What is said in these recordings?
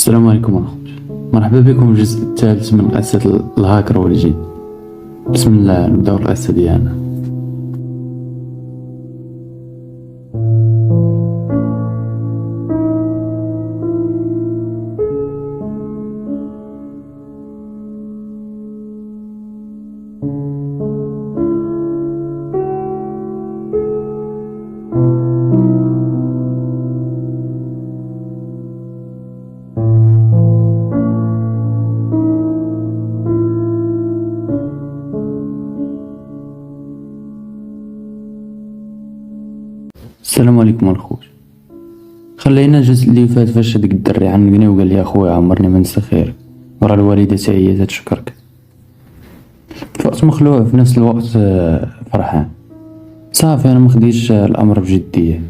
السلام عليكم ورحمة الله. مرحبا بكم في الجزء الثالث من قصة الهاكر والجن. بسم الله نبداو القصة ديالنا. السلام عليكم الخوت. خلينا الجزء اللي فات فاش هداك الدري عنقني وقال لي اخويا عمرني ما ننسى خيرك، ورا الوالده حتى هي تتشكرك. في وقت مخلوع في نفس الوقت فرحان. صافي انا مخديتش الامر بجديه،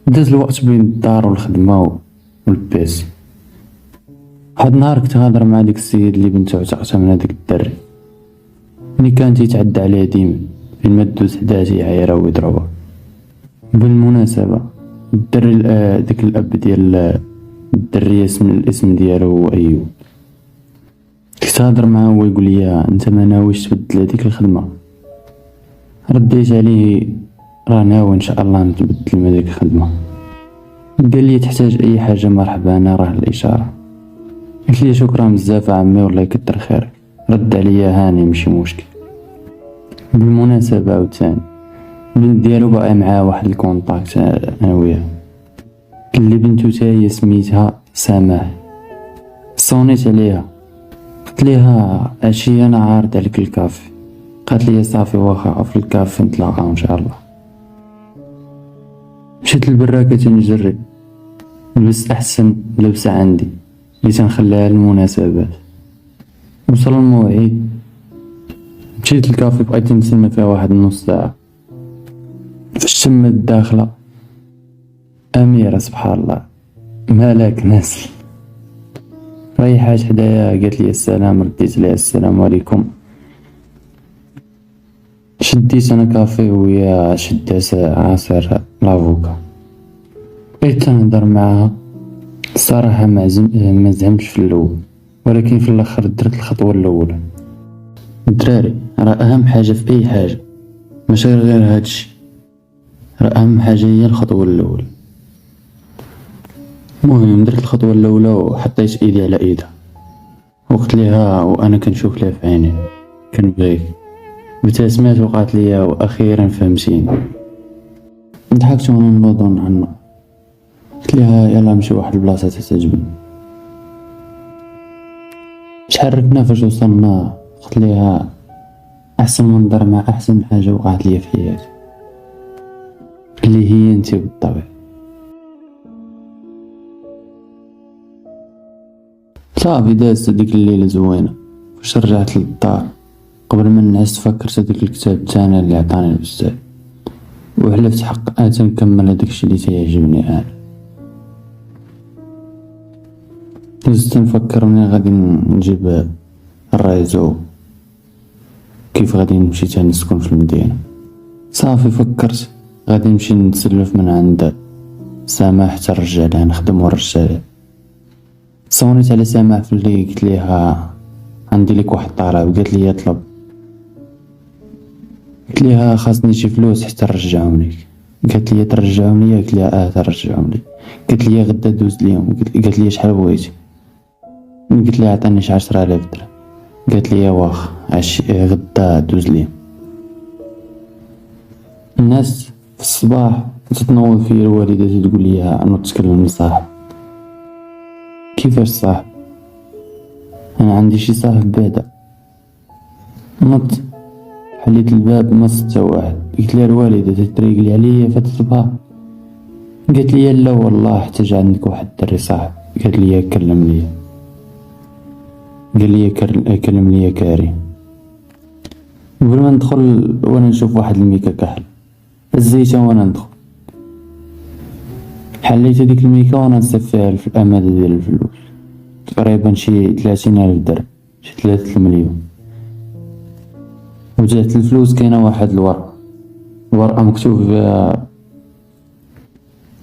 داز الوقت بين الدار والخدمه والبيس. واحد النهار كنت هادر مع ديك السيد اللي بنتو عتقتها من هداك الدري، ملي كان تيتعدى عليها ديما فين ما دوز حداها تيعايرها ويضربها. بالمناسبة الدري داك الاب ديال الدرية الاسم ديالو هو ايوب. كنت هادر معاه هو يقول لي انت ما ناويش تبدل هذيك الخدمة؟ رديت عليه راه ناوي ان شاء الله نتبدل من هذيك الخدمة. قال لي تحتاج اي حاجة مرحبا انا راه الاشارة. قلت لي شكرا بزاف عمي والله يكتر خيرك. رد عليا هاني ماشي مشكل. بالمناسبة عاوتاني البنت ديالو باقي معاه واحد الكونطاكت انا وياه، اللي بنتو تا هي سميتها سماح. صونيت عليها قلت ليها عشيه انا عارض عليك الكافي. قالت لي صافي واخا في الكافي نتلاقاو ان شاء الله. مشيت للبراكه تنجري لبست احسن لبسه عندي اللي تنخليها للمناسبات. وصل الموعد مشيت للكافي بقيت نتسنى فيها واحد نص ساعه. فاش تمت الداخله اميره سبحان الله مالك ناس ريحات حدايا قالت لي السلام. رديت لها السلام عليكم. شديت انا كافي ويا شدات عصير لافوكا. بقيت نهضر معاها الصراحه ما زعمتش في الاول، ولكن في الاخر درت الخطوه الاولى. الدراري راه اهم حاجه في اي حاجه ماشي غير هادشي، راه اهم حاجه هي الخطوه الاولى. المهم درت الخطوه الاولى وحطيت ايدي على ايدها وقلت ليها وانا كنشوف لها في عيني كنبغيك. ابتسمات وقالت لي واخيرا فهمتيني. ضحكت وانا نوض عنها قلت ليها يلا نمشي واحد البلاصه تعجبني. تحركنا فاش وصلنا قلت ليها احسن منظر مع احسن حاجه وقعت لي في حياتي اللي هي انت بالطبع. صافي دازت هاديك الليله زوينه. فاش رجعت للدار قبل ما نعس فكرت هداك الكتاب الثاني اللي عطاني الاستاذ وحلفت حق تنكمل هداك الشي اللي تيعجبني انا. دزت نفكر منين غادي نجيب الريزو، كيف غادي نمشي تاني نسكن في المدينه. صافي فكرت غادي نمشي نتسلف من عند سماح ترجع لها نخدم ونرجع لها. صونيت على سماح في الليل قلت ليها عندي لك واحد الطلب. قالت لي طلب. قلت ليها خاصني شي فلوس حتى نرجعهم ليك. قالت لي ترجعهم ليا؟ قلت ليها ترجعهم لي. قالت لي غدا دوز ليهم. قالت لي شحال بغيتي؟ قلت ليها عطيني شي 10,000 درهم. قالت لي واخا غدا دوز ليهم. الناس في الصباح تتنوض في الوالدة تقول لي انا نتكلم لصاحب. كيفاش صاحب؟ انا عندي شي صاحب بعدا. نط حليت الباب ما صدت واحد. قلت لها الوالدة تطريق لي عليا فات الصباح. قالت لي لا والله احتاج عندك واحد الدري صاحب. قالت لي كلم لي. قال لي كلم لي كريم. قبل ما ندخل وانا نشوف واحد الميكا كحل هزيتها وانا ندخل حليت هذيك الميكا وانا نصرف فيها في الامانه ديال الفلوس تقريبا شي 30,000 درهم شي 3 مليون. وجات الفلوس كاينه واحد الورقه مكتوب فيها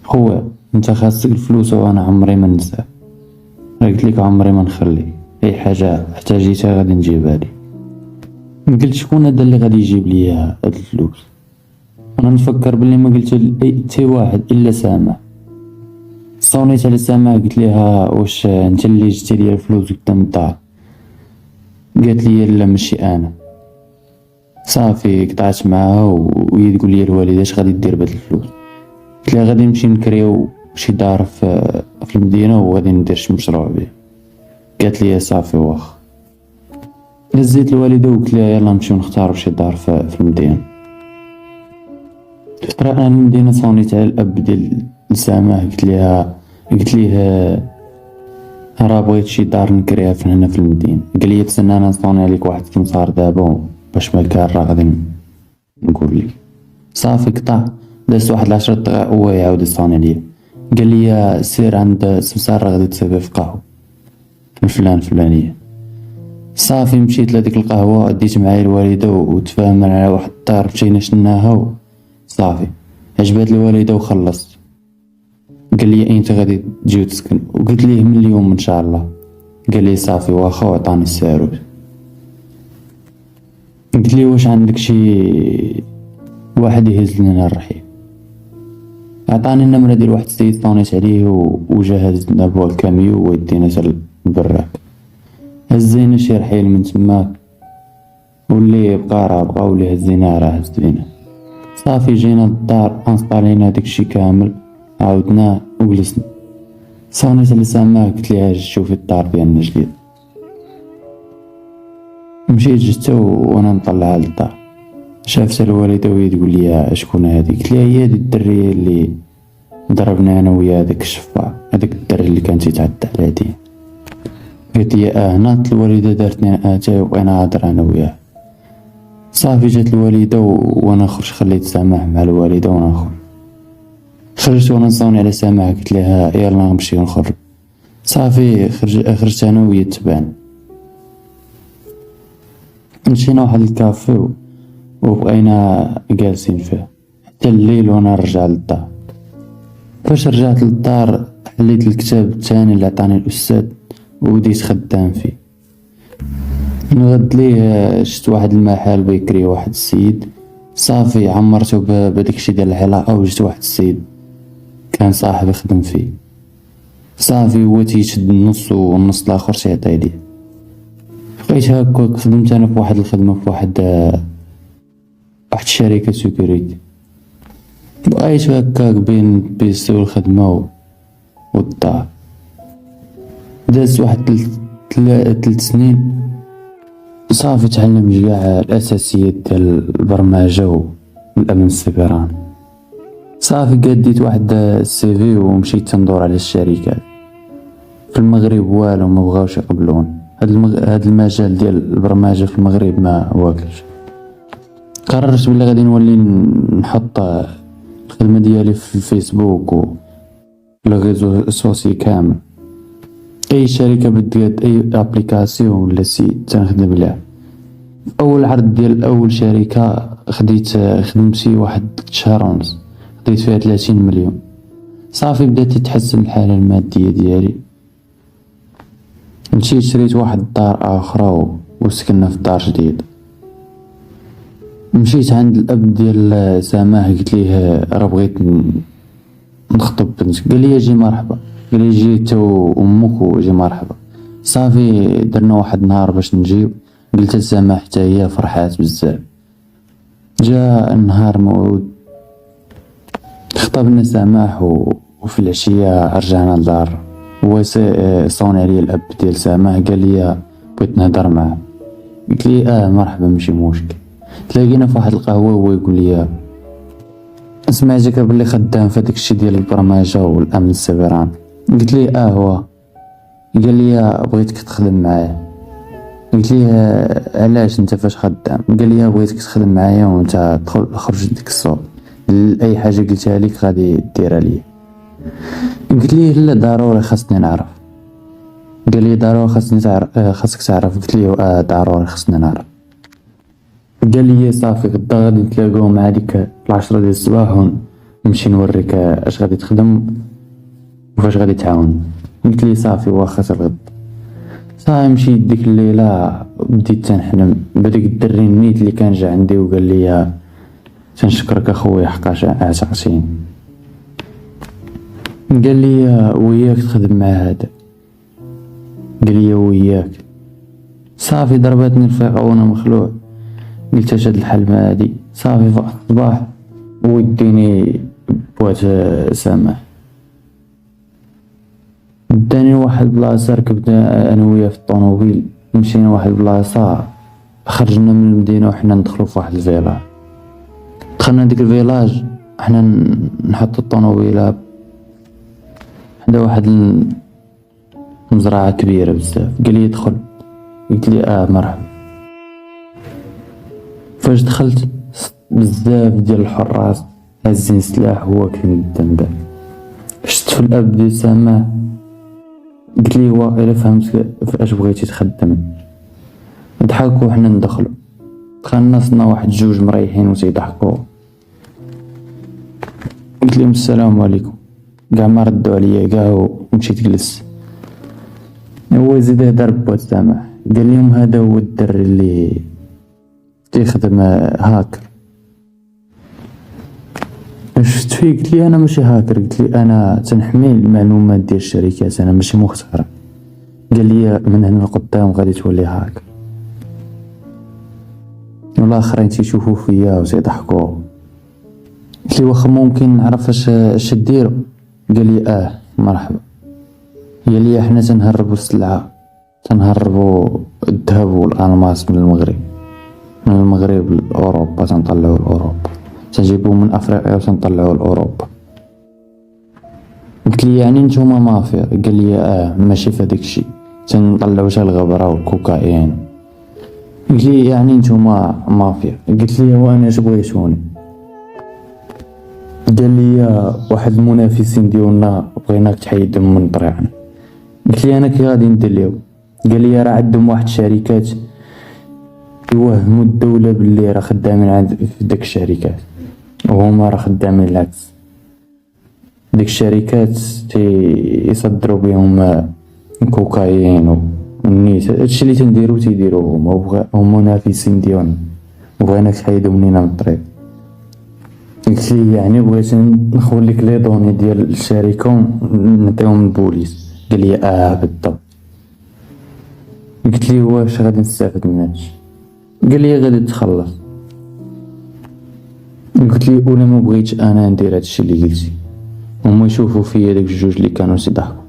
خويا انت خاصك الفلوس وانا عمري ما ننساه. قلت لك عمري ما نخلي اي حاجه احتاجيتها غادي نجيبها لي. قلت شكون هذا اللي غادي يجيب لي هاد الفلوس؟ انا نفكر بلي ما قلت حتى واحد الا سامع. صونيت على سامع قلت ليها واش انت اللي جبتي لي الفلوس قدام الدار؟ قالت لي لا ماشي انا. صافي قطعت معاها وهي تقول لي الوالده اش غادي دير بهاد الفلوس؟ قلت لها غادي نمشي نكريو شي دار في المدينه وغادي ندير شي مشروع به. قالت لي صافي واخا. هزيت الوالده وقلت لها يلا نمشيو نختاروا شي دار في المدينه. طرقنا المدينه صونيت على الاب ديال سامح قلت ليه راه بغيت شي دار نكريها هنا في المدينه. قال لي تسنى انا نصوني عليك واحد التمصار دابا باش ما كان راه غادي نقول لك. صافي قطع دازت واحد 10 دقائق هو يعاود يصوني عليا. قال لي سير عند سمسار راه غادي تصيفي في قهوه فلان فلانيه. صافي مشيت لهاديك القهوه ديت معايا الوالده وتفاهمنا على واحد الدار مشينا شناها صافي عجبات الوالده وخلصت. قال لي اين غادي تجي وتسكن؟ وقلت ليه من اليوم ان شاء الله. قال لي صافي واخا وعطاني الساروت. قلت لي واش عندك شي واحد يهز لنا الرحيل؟ عطاني النمره ديال واحد السيد صونيت عليه وجهز لنا بوا الكاميو ودينا حتى البراك. هزينا شي رحيل من تماك واللي بقى راه بقى واللي هزيناه راه هز لينا. صافي جينا للدار انسطالينا داكشي كامل عاودناه وجلسنا. صونيت على سامع قلت ليها اجي شوفي الدار ديالنا جديد. مشيت جتا وانا نطلعها للدار. شافتها الوالده وهي تقول لي شكون هادي؟ قلت ليها هي هادي الدريه اللي ضربنا انا ويا داك الشفاع، هذاك الدري اللي كان تيتعدى على يديه. قالت لي هنا الوالده دارتني اتاي وبغينا نهضر انا وياه. صافي جات الوالده وانا خرج خليت سامح مع الوالده وانا نخرج. خرجت وانا نصوني على سامح قلت لها يلا نمشي نخرج. صافي خرجت انا وهي تبان. مشينا واحد الكافي وبقينا جالسين فيه حتى الليل وانا رجع للدار. فاش رجعت للدار حليت الكتاب الثاني اللي عطاني الاستاذ وبديت خدام فيه. نغد ليه شفت واحد المحل بيكري واحد السيد. صافي عمرته بداك الشي ديال العلاقه وجدت واحد السيد كان صاحبي خدم فيه. صافي هو تيشد النص والنص الاخر تيعطيه ليه. بقيت هكاك خدمت انا في واحد الخدمه في واحد الشركه سيكوريتي. بقيت هكاك بين بيسو الخدمه والدار. دازت واحد 3 سنين. صافي تعلمت كاع الاساسيات ديال البرمجه والامن السيبراني. صافي قديت واحد السي في ومشيت تندور على الشركات في المغرب والو ما بغاوش يقبلون. هاد المجال ديال البرمجه في المغرب ما واكلش. قررت بلي غادي نولي نحط الخدمه ديالي في الفيسبوك و لو ريزو سوسي كامل. اي شركه بدات اي ابليكاسيون ولا سيت تنخدم لها. اول عرض ديال اول شركه خدمت فيه واحد 3 شهور ونص خديت فيها 30 مليون. صافي بدات تتحسن الحاله الماديه ديالي. مشيت شريت واحد الدار اخرى وسكننا في دار جديد. مشيت عند الاب ديال سماح قلت ليه راه بغيت نخطب بنتك. قال لي اجي مرحبا. قال لي جي انت وامك وجي مرحبا. صافي درنا واحد النهار باش نجيو. قلت لسماح حتى هي فرحات بزاف. جا النهار موعود خطبنا سماح وفي العشيه رجعنا للدار. هو صوني عليا الاب ديال سماح قال لي بغيت نهضر معاه. قلت لي مرحبا ماشي مشكل. تلاقينا في واحد القهوه وهو يقول لي سمعتك بلي خدام في هذاك الشيء ديال البرمجه والامن السيبراني. قلت لي هو. قال لي بغيتك تخدم معايا. قلت لي علاش انت فاش خدام؟ قال لي بغيتك تخدم معايا وانت خرج ديك الصوت اي حاجه قلتها لك غادي ديرها لي. قلت لي لا ضروري خاصني نعرف. قال لي ضروري خاصك تعرف. قلت لي ضروري خاصني نعرف. قال لي صافي غدا غادي نتلاقاو مع ديك 10 ديال الصباح ونمشي نوريك اش غادي تخدم وفاش غادي تعاون. قلت لي صافي واخا ترغد. صافي مشيت ديك الليله بديت تنحلم بداك الدري النيت اللي كان جا عندي وقال لي تنشكرك اخويا حقاش عتقتيني. قال لي وياك تخدم مع هذا، قال لي وياك. صافي ضربتني الفيقه وانا مخلوع. قلت اش هاد الحلمه هادي. صافي في الصباح وديني بوات سامح، داني واحد البلاصه، ركبنا انا وياه في الطونوبيل مشينا واحد البلاصه، خرجنا من المدينه وحنا ندخلو في واحد الفيلاج. دخلنا ديك الفيلاج حنا نحطو الطونوبيله حدا واحد المزرعه كبيره بزاف. قال لي ادخل، قلت لي مرحبا. فاش دخلت بزاف ديال الحراس هازين سلاح واقفين قدام الباب. شفت في الاب ديال سامح قلت لي واقيلا فهمت في اش بغيتي تخدم. ضحكوا وحنا ندخلوا، دخلنا صرنا واحد جوج مريحين وتيضحكوا. قلت لهم السلام عليكم، كاع ما ردوا عليا كاع ومشيت جلست. هو زيد هدر بوات سامح، قال لهم هذا هو الدري اللي تيخدم هاكر. شفت فيه قلت لي انا ماشي هاكر، قلت لي انا تنحمي المعلومات ديال الشركات، انا ماشي مخترع. قال لي من هنا لقدام غادي تولي هاكر. والاخرين تيشوفوا فيا وتيضحكوا. قلت لي واخا ممكن نعرف اش ديروا. قال لي مرحبا. قال لي احنا تنهربوا السلعه، تنهربوا الذهب والالماس من المغرب لاوروبا، تنطلعوا لاوروبا، تجيبوا من افريقيا وتنطلعوا لاوروبا. قلت لي يعني نتوما مافيا؟ قال لي ماشي في هذاك الشيء، تنطلعوا حتى الغبره والكوكايين. قلت لي يعني نتوما مافيا؟ قلت لي وانا اش بغيتوني؟ قال لي واحد المنافسين ديالنا بغيناك تحيدهم من طريقنا. قلت لي انا كي غادي ندير ليهم؟ قال لي راه عندهم واحد الشركات يوهموا الدوله باللي راه خدامين عند في داك الشركات وهما راه خدامين العكس. ديك الشركات يصدروا بهم الكوكايين والنيت، هادشي اللي تنديرو تيديروه هما منافسين ديالنا وبغيناك تحيدهم لينا من الطريق. قلت لي يعني بغيت نخوليك لي دوني ديال الشركه ونعطيهم للبوليس؟ قال لي بالضبط. قلت لي واش غادي نستافد من هادشي؟ قال لي غادي تخلص. قلت لي ولا ما بغيتش انا ندير هادشي اللي قلتي، هما يشوفوا فيا داك الجوج اللي كانوا تيضحكوا.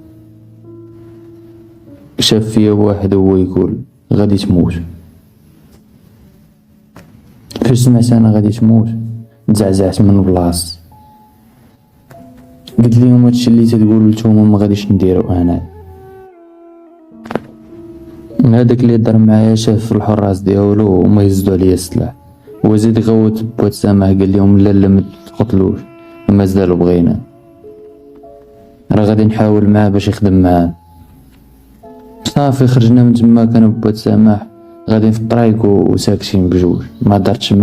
شاف فيا واحد هو يقول غادي تموت. فاش سمعت انا غادي تموت تزعزعت من بلاصتي. قلت لهم هادشي اللي تتقولوا نتوما ما غاديش نديرو انا. هذاك اللي هضر معايا شاف الحراس ديالو وما يزدوا عليا السلاح، وزيد غوت بوات سامح قال لهم لا ما تقتلوش، مازالوا بغينا، راه غادي نحاول معاه باش يخدم معانا. صافي خرجنا من تما، كانوا بوات سامح غاديين في الطريق وساكتين بجوج، ما درتش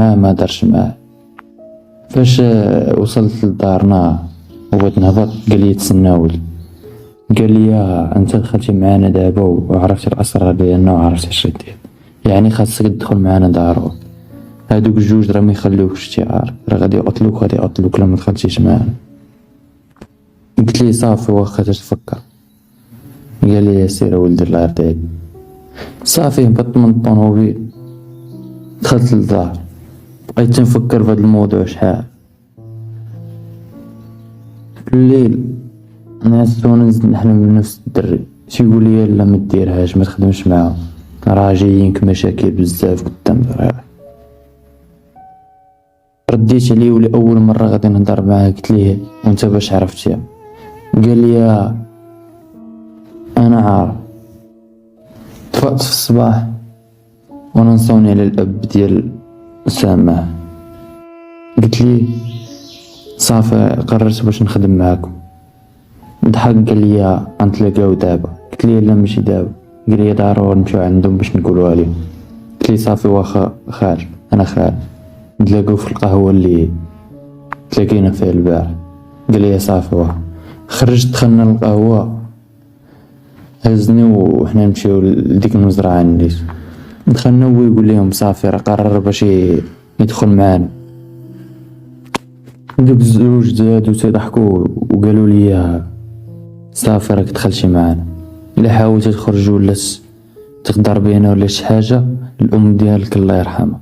معاه. فاش وصلت لدارنا وبغيت نهبط قال لي تسناولي. قال لي انت دخلتي معانا دابا وعرفتي الاسرار ديالنا وعرفتي اش دير، يعني خاصك تدخل معانا ضروري. هادوك الجوج راه ما يخليوكش تيعارك، راه غادي يقتلوك لما دخلتيش معانا. قلت لي صافي واخا تفكر. قال لي سير ولد الله يرضيك. صافي هبطت من الطونوبيل دخلت للدار، بقيت تنفكر في هاد الموضوع شحال. في الليل نعست وانا نزيد نحلم بنفس الدري تيقول لي لا ما ديرهاش، ما تخدمش معاهم، راه جايينك مشاكل بزاف قدام دراك. رديت عليه ولاول مره غادي نهضر معاه قلت ليه وانت باش عرفتيها؟ قال لي انا عارف. تفقت في الصباح وانا نصوني على الاب ديال سامح، قلت لي صافي قررت باش نخدم معاكم. ضحك قال لي غنتلاقاو دابا. قلت لي لا ماشي دابا. قال لي ضروري نمشيو عندهم باش نقولوها لهم. قلت لي صافي واخا خارج، انا خارج نتلاقاو في القهوه اللي تلاقينا فيها البارح. قال لي صافي واخا. خرجت دخلنا للقهوه، هزني وحنا نمشيو لديك المزرعة نديس. دخلنا هو يقول لهم صافي راه قرر باش يدخل معانا. دوك الزوج زادو تيضحكوا وقالوا لي صافي راك تدخلشي معانا، الا حاولتي تخرج ولا تغدر بينا ولا شي حاجة الام ديالك الله يرحمها.